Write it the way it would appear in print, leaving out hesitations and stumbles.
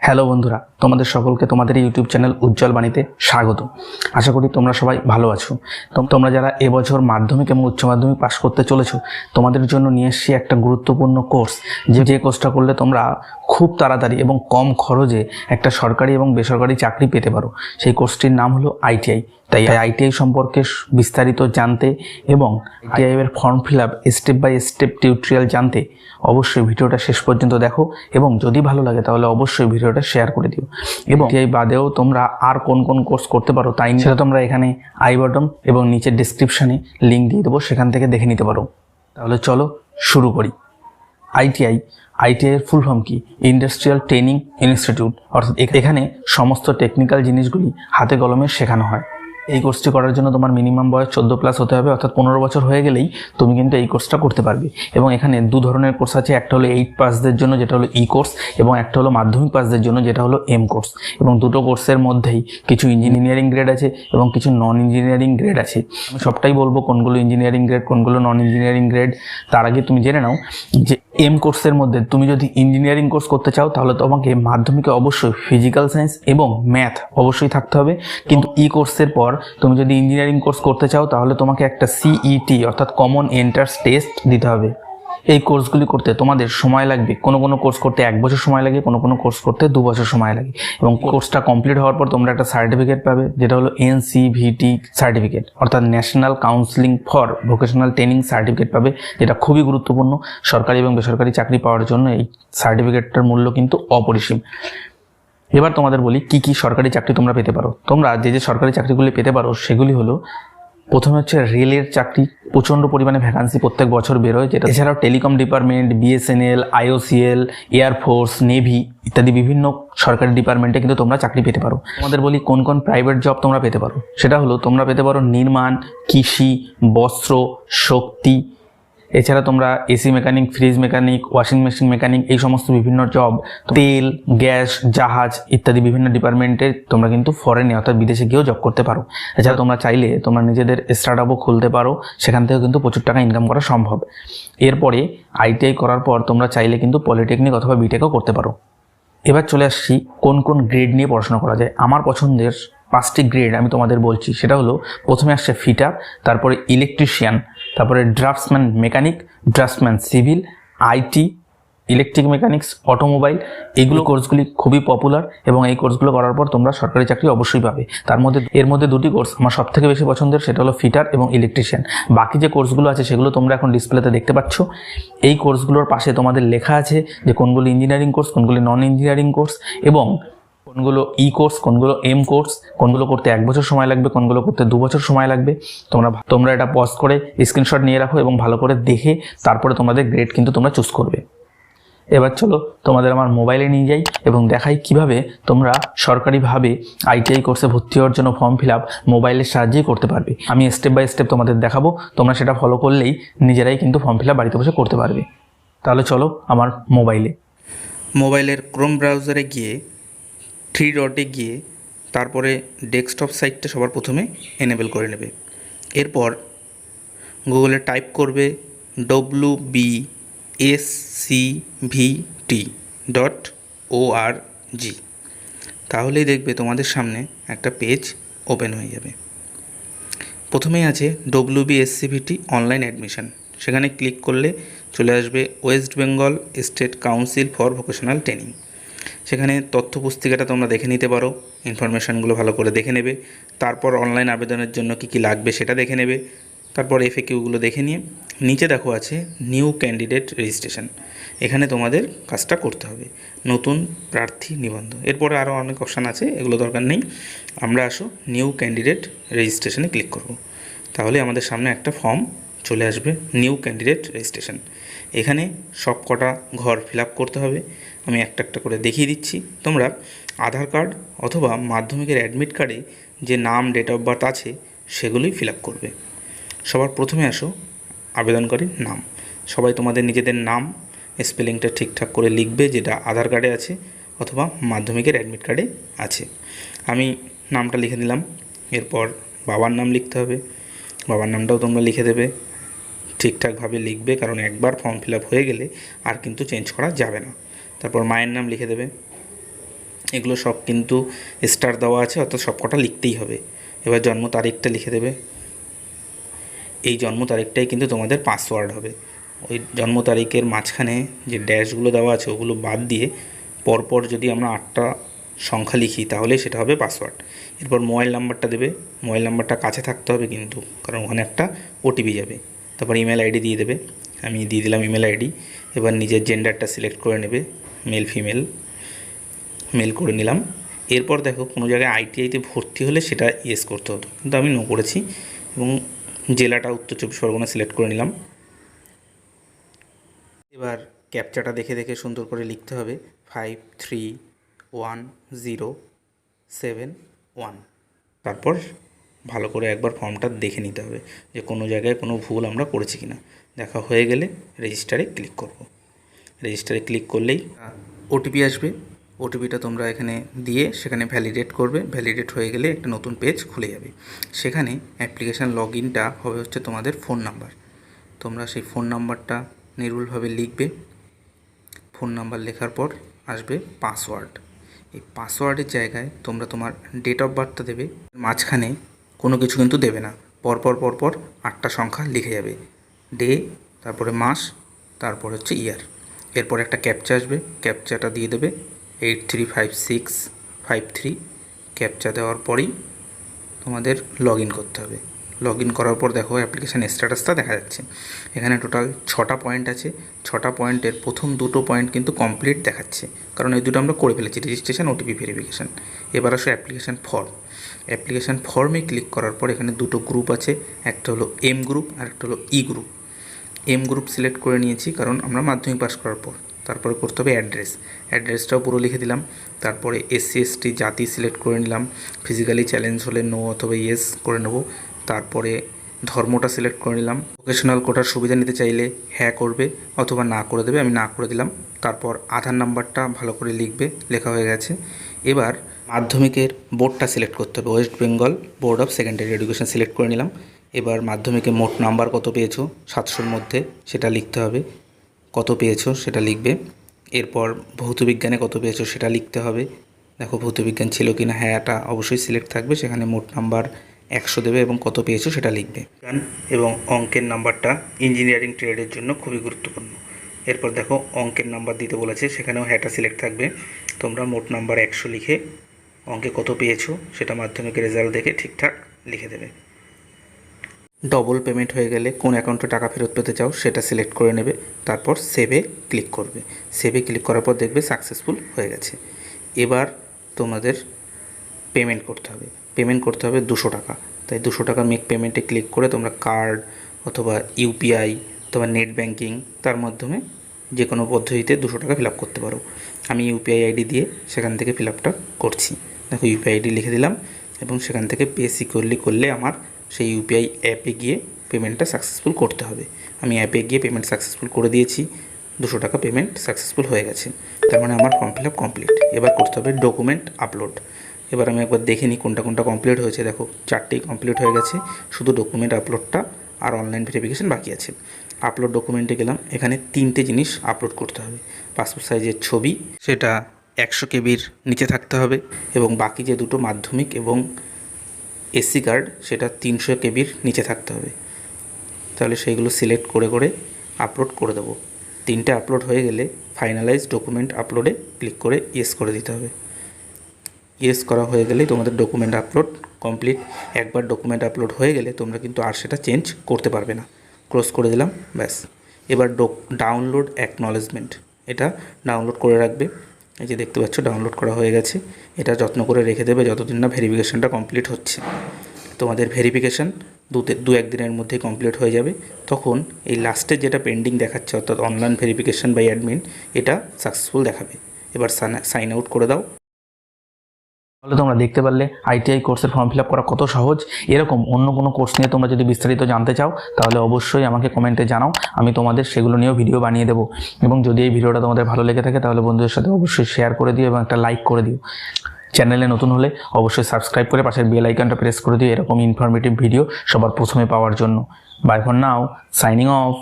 Hello বন্ধুরা, তোমাদের সকলকে তোমাদের ইউটিউব চ্যানেল উজ্জ্বল বাণীতে স্বাগত। আশা করি তোমরা সবাই ভালো আছো। তোমরা যারা এবছর মাধ্যমিক এবং উচ্চ মাধ্যমিক পাশ করতে চলেছো, তোমাদের জন্য নিয়ে এসেছি একটা গুরুত্বপূর্ণ কোর্স, যে কোর্সটা করলে তোমরা খুব তাড়াতাড়ি এবং কম খরচে একটা সরকারি এবং বেসরকারি চাকরি পেতে পারো। সেই কোর্সটির নাম হলো আইটিআই। তাই আইটিআই সম্পর্কে বিস্তারিত জানতে এবং আইটিআই এর form fill up step by step tutorial জানতে অবশ্যই ভিডিওটা শেষ পর্যন্ত দেখো, এবং যদি ভালো লাগে তাহলে অবশ্যই ভিডিওটা শেয়ার করে দিও। এবং আইটিআই বাদেও তোমরা আর কোন কোন কোর্স করতে পারো তাই সেটা তোমরা এখানে আই বটম এবং নিচের ডিসক্রিপশানে লিঙ্ক দিয়ে দেবো, সেখান থেকে দেখে নিতে পারো। তাহলে চলো শুরু করি। আইটিআই এর ফুল ফর্ম কি? Industrial training institute. অর্থাৎ এখানে সমস্ত টেকনিক্যাল জিনিসগুলি হাতে কলমে শেখানো হয়। এই কোর্সটি করার জন্য তোমার মিনিমাম বয়স 14+ হতে হবে, অর্থাৎ 15 বছর হয়ে গেলেই তুমি কিন্তু এই কোর্সটা করতে পারবে। এবং এখানে দু ধরনের কোর্স আছে, একটা হলো 8 পাসদের জন্য যেটা হলো ই কোর্স, এবং একটা হলো মাধ্যমিক পাসদের জন্য যেটা হলো এম কোর্স। এবং দুটো কোর্সের মধ্যেই কিছু ইঞ্জিনিয়ারিং গ্রেড আছে এবং কিছু নন ইঞ্জিনিয়ারিং গ্রেড আছে। আমি সবটাই বলবো কোনগুলো ইঞ্জিনিয়ারিং গ্রেড, কোনগুলো নন ইঞ্জিনিয়ারিং গ্রেড। তার আগে তুমি জেনে নাও যে এম কোর্সের মধ্যে তুমি যদি ইঞ্জিনিয়ারিং কোর্স করতে চাও তাহলে তোমাকে মাধ্যমিকে অবশ্যই ফিজিক্যাল সায়েন্স এবং ম্যাথ অবশ্যই থাকতে হবে। কিন্তু ই কোর্সের পর তুমি যদি ইঞ্জিনিয়ারিং কোর্স করতে চাও তাহলে তোমাকে একটা সিইটি অর্থাৎ কমন এন্ট্রান্স টেস্ট দিতে হবে। এই কোর্সগুলি করতে তোমাদের সময় লাগবে, কোনো কোর্স করতে 1 বছর সময় লাগে, কোনো কোর্স করতে 2 বছর সময় লাগে। এবং কোর্সটা কমপ্লিট হওয়ার পর তোমরা একটা সার্টিফিকেট পাবে, যেটা হলো এনসিভিটি সার্টিফিকেট, অর্থাৎ national counselling for vocational training certificate পাবে, যেটা খুবই গুরুত্বপূর্ণ। সরকারি এবং বেসরকারি চাকরি পাওয়ার জন্য এই সার্টিফিকেটটার মূল্য কিন্তু অপরিসীম। এবার তোমাদের বলি কি কি সরকারি চাকরি তোমরা পেতে পারো। তোমরা যে সরকারি চাকরিগুলি পেতে পারো সেগুলি হলো, প্রথমে হচ্ছে রেলের চাকরি, প্রচণ্ড পরিমাণে ভ্যাকান্সি প্রত্যেক বছর বেরোয়, যেটা এছাড়াও telecom department, BSNL, IOCL, air force, navy ইত্যাদি বিভিন্ন সরকারি ডিপার্টমেন্টে কিন্তু তোমরা চাকরি পেতে পারো। তোমাদের বলি কোন কোন প্রাইভেট জব তোমরা পেতে পারো। সেটা হলো তোমরা পেতে পারো নির্মাণ, কৃষি, বস্ত্র, শক্তি, এছাড়া তোমরা AC mechanic, fridge mechanic, washing machine mechanic, এই সমস্ত বিভিন্ন জব, তেল, গ্যাস, জাহাজ ইত্যাদি বিভিন্ন ডিপার্টমেন্টে তোমরা কিন্তু ফরেনে অর্থাৎ বিদেশে গিয়েও জব করতে পারো। এছাড়া তোমরা চাইলে তোমরা নিজেদের স্টার্টআপও খুলতে পারো, সেখান থেকেও কিন্তু প্রচুর টাকা ইনকাম করা সম্ভব। এরপরে আইটিআই করার পর তোমরা চাইলে কিন্তু পলিটেকনিক অথবা বিটেকও করতে পারো। এবার চলে আসছি কোন কোন গ্রেড নিয়ে পড়াশোনা করা যায়। আমার পছন্দের 5টি গ্রেড আমি তোমাদের বলছি। সেটা হলো, প্রথমে আসছে ফিটার, তারপরে ইলেকট্রিশিয়ান, তারপরে draughtsman mechanic, draughtsman civil, IT, electric mechanics, automobile. এইগুলো কোর্সগুলি খুবই পপুলার এবং এই কোর্সগুলো করার পর তোমরা সরকারি চাকরি অবশ্যই পাবে। এর মধ্যে দুটি কোর্স আমার সব থেকে বেশি পছন্দের, সেটা হলো ফিটার এবং ইলেকট্রিশিয়ান। বাকি যে কোর্সগুলো আছে সেগুলো তোমরা এখন ডিসপ্লেতে দেখতে পাচ্ছ। এই কোর্সগুলোর পাশে তোমাদের লেখা আছে যে কোনগুলো ইঞ্জিনিয়ারিং কোর্স, কোনগুলো নন ইঞ্জিনিয়ারিং কোর্স, এবং কোনগুলো ই কোর্স, কোনগুলো এম কোর্স, কোনগুলো করতে 1 বছর সময় লাগবে, কোনগুলো করতে 2 বছর সময় লাগবে। তোমরা এটা পজ করে স্ক্রিনশট নিয়ে রাখো এবং ভালো করে দেখে তারপরে তোমাদের গ্রেড কিন্তু তোমরা চুজ করবে। এবার চলো তোমাদের আমার মোবাইলে নিয়ে যাই এবং দেখাই কিভাবে তোমরা সরকারিভাবে আইটিআই কোর্সে ভর্তি হওয়ার জন্য ফর্ম ফিল আপ মোবাইলের সাহায্যেই করতে পারবে। আমি স্টেপ বাই স্টেপ তোমাদের দেখাবো, তোমরা সেটা ফলো করলেই নিজেরাই কিন্তু ফর্ম ফিল আপ বাড়িতে বসে করতে পারবে। তাহলে চলো আমার মোবাইলের ক্রোম ব্রাউজারে গিয়ে 3 ডটে গিয়ে তারপরে ডেস্কটপ সাইটটা সবার প্রথমে এনেবল করে নেবে। এরপর গুগলে টাইপ করবে wbscvt.org, তাহলেই দেখবে তোমাদের সামনে একটা পেজ ওপেন হয়ে যাবে। প্রথমেই আছে wbscvt অনলাইন অ্যাডমিশন। সেখানে ক্লিক করলে চলে আসবে West Bengal state council for vocational training. সেখানে তথ্য পুস্তিকাটা তোমরা দেখে নিতে পারো, ইনফরমেশানগুলো ভালো করে দেখে নেবে। তারপর অনলাইন আবেদনের জন্য কী কী লাগবে সেটা দেখে নেবে। তারপর এফএকিউগুলো দেখে নিয়ে নিচে দেখো আছে নিউ ক্যান্ডিডেট রেজিস্ট্রেশন। এখানে তোমাদের কাজটা করতে হবে, নতুন প্রার্থী নিবন্ধন। এরপরে আরও অনেক অপশান আছে, এগুলো দরকার নেই। আমরা আসো নিউ ক্যান্ডিডেট রেজিস্ট্রেশনে ক্লিক করব। তাহলে আমাদের সামনে একটা ফর্ম চলে আসবে, নিউ ক্যান্ডিডেট রেজিস্ট্রেশন। এখানে সব কটা ঘর ফিল আপ করতে হবে। আমি একটা একটা করে দেখিয়ে দিচ্ছি। তোমরা আধার কার্ড অথবা মাধ্যমিকের অ্যাডমিট কার্ডে যে নাম, ডেট অফ বার্থ আছে সেগুলোই ফিল আপ করবে। সবার প্রথমে আসো আবেদনকারীর নাম। সবাই তোমাদের নিজেদের নাম স্পেলিংটা ঠিকঠাক করে লিখবে, যেটা আধার কার্ডে আছে অথবা মাধ্যমিকের অ্যাডমিট কার্ডে আছে। আমি নামটা লিখে দিলাম। এরপর বাবার নাম লিখতে হবে। বাবার নামটাও তোমরা লিখে দেবে, ঠিকঠাকভাবে লিখবে, কারণ একবার ফর্ম ফিল আপ হয়ে গেলে আর কিন্তু চেঞ্জ করা যাবে না। তারপর মায়ের নাম লিখে দেবে। এগুলো সব কিন্তু স্টার দেওয়া আছে, অর্থাৎ সব কটা লিখতেই হবে। এবার জন্ম তারিখটা লিখে দেবে। এই জন্ম তারিখটাই কিন্তু তোমাদের পাসওয়ার্ড হবে। ওই জন্ম তারিখের মাঝখানে যে ড্যাশগুলো দেওয়া আছে ওগুলো বাদ দিয়ে পরপর যদি আমরা 8টা সংখ্যা লিখি তাহলে সেটা হবে পাসওয়ার্ড। এরপর মোবাইল নাম্বারটা দেবে। মোবাইল নাম্বারটা কাছে থাকতে হবে কিন্তু, কারণ ওখানে একটা ওটিপি যাবে। তারপর ইমেল আইডি দিয়ে দেবে। আমি দিয়ে দিলাম ইমেল আইডি। এবার নিজের জেন্ডারটা সিলেক্ট করে নেবে, মেল ফিমেল, মেল করে নিলাম। এরপর দেখো কোনো জায়গায় আইটিআইতে ভর্তি হলে সেটা ইয়েস করতে হতো, কিন্তু আমি নো করেছি এবং জেলাটা উত্তর চব্বিশ পরগনা সিলেক্ট করে নিলাম। এবার ক্যাপচাটা দেখে দেখে সুন্দর করে লিখতে হবে 531071। তারপর ভালো করে একবার ফর্মটা দেখে নিতে হবে যে কোনো জায়গায় কোনো ভুল আমরা করেছি কিনা। দেখা হয়ে গেলে রেজিস্টারে ক্লিক করব। রেজিস্টারে ক্লিক করলেই ওটিপি আসবে। ওটিপিটা তোমরা এখানে দিয়ে সেখানে ভ্যালিডেট করবে। ভ্যালিডেট হয়ে গেলে একটা নতুন পেজ খুলে যাবে। সেখানে অ্যাপ্লিকেশান লগ ইনটা হবে হচ্ছে তোমাদের ফোন নাম্বার। তোমরা সেই ফোন নাম্বারটা নির্ভুলভাবে লিখবে। ফোন নাম্বার লেখার পর আসবে পাসওয়ার্ড। এই পাসওয়ার্ডের জায়গায় তোমরা তোমার ডেট অফ বার্থটা দেবে। মাঝখানে কোনো কিছু কিন্তু দেবে না, পরপর 8টা সংখ্যা লিখে যাবে। ডে, তারপরে মাস, তারপর হচ্ছে ইয়ার। এরপর একটা ক্যাপচা আসবে, ক্যাপচাটা দিয়ে দেবে 835653। ক্যাপচা দেওয়ার পরেই তোমাদের লগ ইন করতে হবে। লগ ইন করার পর দেখো অ্যাপ্লিকেশান স্ট্যাটাসটা দেখা যাচ্ছে। এখানে টোটাল 6টা পয়েন্ট আছে। 6টা পয়েন্টের প্রথম 2টো পয়েন্ট কিন্তু কমপ্লিট দেখাচ্ছে, কারণ এই দুটো আমরা করে ফেলেছি, রেজিস্ট্রেশন, ওটিপি ভেরিফিকেশান। এবার আসো অ্যাপ্লিকেশান ফর্ম। অ্যাপ্লিকেশান ফর্মে ক্লিক করার পর এখানে দুটো গ্রুপ আছে, একটা হলো এম গ্রুপ আর একটা হলো ই গ্রুপ। এম গ্রুপ সিলেক্ট করে নিয়েছি কারণ আমরা মাধ্যমিক পাস করার পর। তারপরে করতে হবে অ্যাড্রেস। অ্যাড্রেসটাও পুরো লিখে দিলাম। তারপরে এসসি এসটি জাতি সিলেক্ট করে নিলাম। ফিজিক্যালি চ্যালেঞ্জ হলে নো অথবা ইয়েস করে নেব। তারপরে ধর্মটা সিলেক্ট করে নিলাম। ভোকেশনাল কোটার সুবিধা নিতে চাইলে হ্যাঁ করবে অথবা না করে দেবে, আমি না করে দিলাম। তারপর আধার নাম্বারটা ভালো করে লিখবে, লেখা হয়ে গেছে। এবার মাধ্যমিকের বোর্ডটা সিলেক্ট করতে হবে। West Bengal board of secondary education select করে নিলাম। এবার মাধ্যমিকে মোট নাম্বার কত পেয়েছো 700-র মধ্যে সেটা লিখতে হবে। কত পেয়েছো সেটা লিখবে। এরপর ভৌতবিজ্ঞানে কত পেয়েছো সেটা লিখতে হবে। দেখো ভৌতবিজ্ঞান ছিল কি না, হ্যাঁ এটা অবশ্যই সিলেক্ট থাকবে। সেখানে মোট নাম্বার 100 দেবে এবং কত পেয়েছো সেটা লিখবে। এবং অঙ্কের নাম্বারটা ইঞ্জিনিয়ারিং ট্রেডের জন্য খুবই গুরুত্বপূর্ণ। এরপর দেখো অঙ্কের নাম্বার দিতে বলেছে, সেখানেও হ্যাঁটা সিলেক্ট থাকবে। তোমরা মোট নাম্বার 100 লিখে অঙ্কে কত পেয়েছো সেটা মাধ্যমিকের রেজাল্ট দেখে ঠিকঠাক লিখে দেবে। ডবল পেমেন্ট হয়ে গেলে কোন অ্যাকাউন্টে টাকা ফেরত পেতে চাও সেটা সিলেক্ট করে নেবে। তারপর সেভে ক্লিক করবে। সেভে ক্লিক করার পর দেখবে সাকসেসফুল হয়ে গেছে। এবার তোমাদের পেমেন্ট করতে হবে। পেমেন্ট করতে হবে 200 টাকা। তাই 200 টাকা মেক পেমেন্টে ক্লিক করে তোমরা কার্ড অথবা ইউপিআই অথবা নেট ব্যাঙ্কিং তার মাধ্যমে যে কোনো পদ্ধতিতে 200 টাকা ফিল আপ করতে পারো। আমি ইউপিআই আইডি দিয়ে সেখান থেকে ফিল আপটা করছি। দেখো ইউপিআই আইডি লিখে দিলাম এবং সেখান থেকে পে সিকিউরলি করলে আমার সেই ইউপিআই অ্যাপে গিয়ে পেমেন্টটা সাকসেসফুল করতে হবে। আমি অ্যাপে গিয়ে পেমেন্ট সাকসেসফুল করে দিয়েছি। 200 টাকা পেমেন্ট সাকসেসফুল হয়ে গেছে। তার মানে আমার ফর্ম ফিল আপ কমপ্লিট। এবার করতে হবে ডকুমেন্ট আপলোড। এবার আমি একবার দেখে নিই কোনটা কোনটা কমপ্লিট হয়েছে। দেখো 4টেই কমপ্লিট হয়ে গেছে, শুধু ডকুমেন্ট আপলোডটা আর অনলাইন ভেরিফিকেশান বাকি আছে। আপলোড ডকুমেন্টে গেলাম, এখানে 3টে জিনিস আপলোড করতে হবে। পাসপোর্ট সাইজের ছবি, সেটা 100 কেবির নিচে থাকতে হবে, এবং বাকি যে দুটো মাধ্যমিক এবং এসসি কার্ড সেটা 300 কেবির নিচে থাকতে হবে। তাহলে সেইগুলো সিলেক্ট করে করে আপলোড করে দেবো। 3টে আপলোড হয়ে গেলে ফাইনালাইজ ডকুমেন্ট আপলোডে ক্লিক করে ইয়েস করে দিতে হবে। ইয়েস করা হয়ে গেলেই তোমাদের ডকুমেন্ট আপলোড কমপ্লিট। একবার ডকুমেন্ট আপলোড হয়ে গেলে তোমরা কিন্তু আর সেটা চেঞ্জ করতে পারবে না। ক্লোজ করে দিলাম, ব্যাস। এবার ডাউনলোড অ্যাকনলেজমেন্ট, এটা ডাউনলোড করে রাখবে। এই যে দেখতে পাচ্ছ ডাউনলোড করা হয়ে গেছে। এটা যত্ন করে রেখে দেবে যতদিন না ভেরিফিকেশানটা কমপ্লিট হচ্ছে। তোমাদের ভেরিফিকেশান 2-1 দিনের মধ্যে কমপ্লিট হয়ে যাবে। তখন এই লাস্টে যেটা পেন্ডিং দেখাচ্ছে অর্থাৎ অনলাইন ভেরিফিকেশান বাই অ্যাডমিন, এটা সাকসেসফুল দেখাবে। এবার সাইন আউট করে দাও। তাহলে তোমরা দেখতে পারলে আইটিআই কোর্সের ফর্ম ফিল আপ করা কত সহজ। এরকম অন্য কোনো কোর্স নিয়ে তোমরা যদি বিস্তারিত জানতে চাও তাহলে অবশ্যই আমাকে কমেন্টে জানাও, আমি তোমাদের সেগুলো নিয়েও ভিডিও বানিয়ে দেবো। এবং যদি এই ভিডিওটা তোমাদের ভালো লেগে থাকে তাহলে বন্ধুদের সাথে অবশ্যই শেয়ার করে দিও এবং একটা লাইক করে দিও। চ্যানেলে নতুন হলে অবশ্যই সাবস্ক্রাইব করে পাশের বেল আইকনটা প্রেস করে দিও এরকম ইনফরমেটিভ ভিডিও সবার প্রথমে পাওয়ার জন্য। Bye for now, signing of.